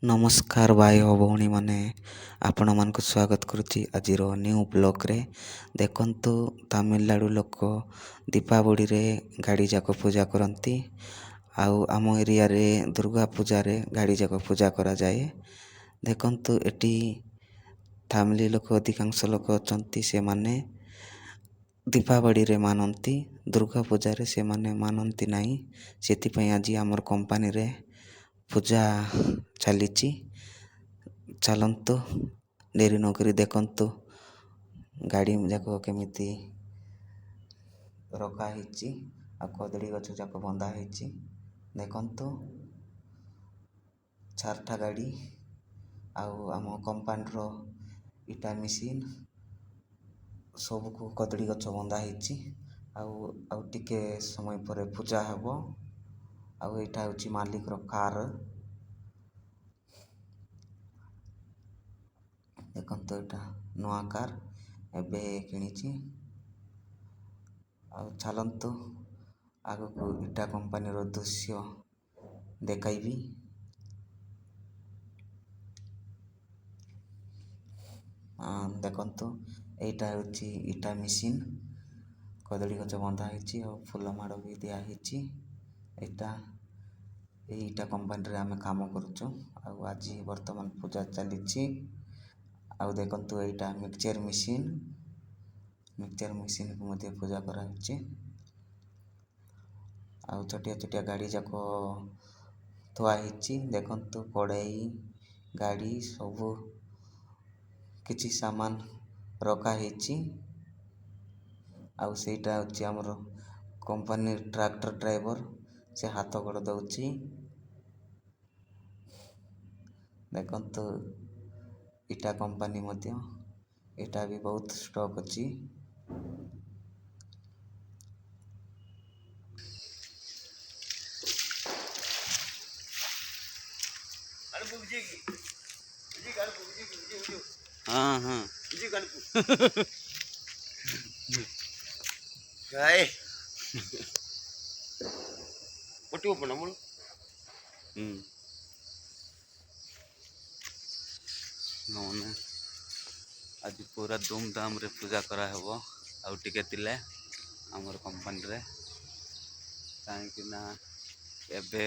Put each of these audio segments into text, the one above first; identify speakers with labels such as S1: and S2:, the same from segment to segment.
S1: नमस्कार भाई और भौणी माने आपण मन को स्वागत करुच्ची आज न्यू ब्लॉग रे। देखंतु तमिलनाडु लोक दीपावली रे गाड़ी जाक पूजा करती। आउ आम एरिया रे दुर्गा पूजा रे गाड़ी जाक पूजा करा जाए। देखंतु एटी फैमिली लोक अधिकांश लोक अछंती से माने दीपावली रे मानती, दुर्गा पूजा रे से माने मानती नहीं। सेति पई आज हमर कंपनी रे पूजा चली। चलतु डेरी नकरी देखंतु गाड़ी जाक केमिति रखाही आ कदली गछ जाक बंधाही। देखंतु चारटा गाड़ी आम कंपानीर इटा मेसीन सबको कदली गछ बंधाही। आउ टिके समय पर पूजा हेब। आउ एटा होची मालिक रो कार। देखंतु एटा नुआ कार एबे किनिची। आउ चलंतु आगो को इटा कंपनी रो दृश्य देखाइबी। देखंतु एटा होची इटा मेसीन कदली गछ बंधा ହେଇଛି और फूल माड़ भी दिया ହେଇଛି। एटा एटा कंपनी रे आमे काम करूछु। आउ आज वर्तमान पूजा चलीछि। आउ देखंतु एटा मिक्सचर मशीन को मध्य पूजा करा ହେଇଛି। आउ छोटिया छोटिया गाड़ी जाको थुआ ହେଇଛି। देखंतु कढ़ाई गाड़ी सब किछि सामान रखा ହେଇଛି। आउ सेटा होची हमर कंपनी ट्रैक्टर ड्राइवर से हाथ गोड़ दउची। देखंतु इटा कंपनी मध्य एटा भी बहुत स्टॉक अछि। हाँ हाँ
S2: काय पट्टी ओपन हमन
S1: नौने आज पूरा धूमधाम रे पूजा करा हेबो। आउ टिके तिले हमर कंपनी रे काहे ना एबे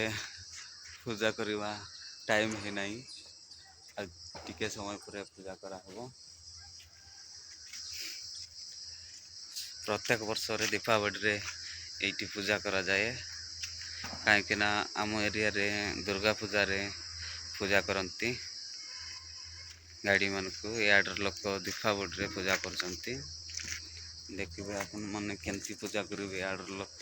S1: पूजा करवा टाइम है नहीं। आ टिके समय पर पूजा करा हेबो। प्रत्येक वर्ष रे दीपावली रे एठी पूजा करा जाए। काहे ना आम एरिया रे दुर्गा पूजा रे पूजा करती। गाड़ी मान को याडर लोक दीपावली रे पूजा करछंती। देखिबे आपन माने केंती पूजा करिवे याडर लोक।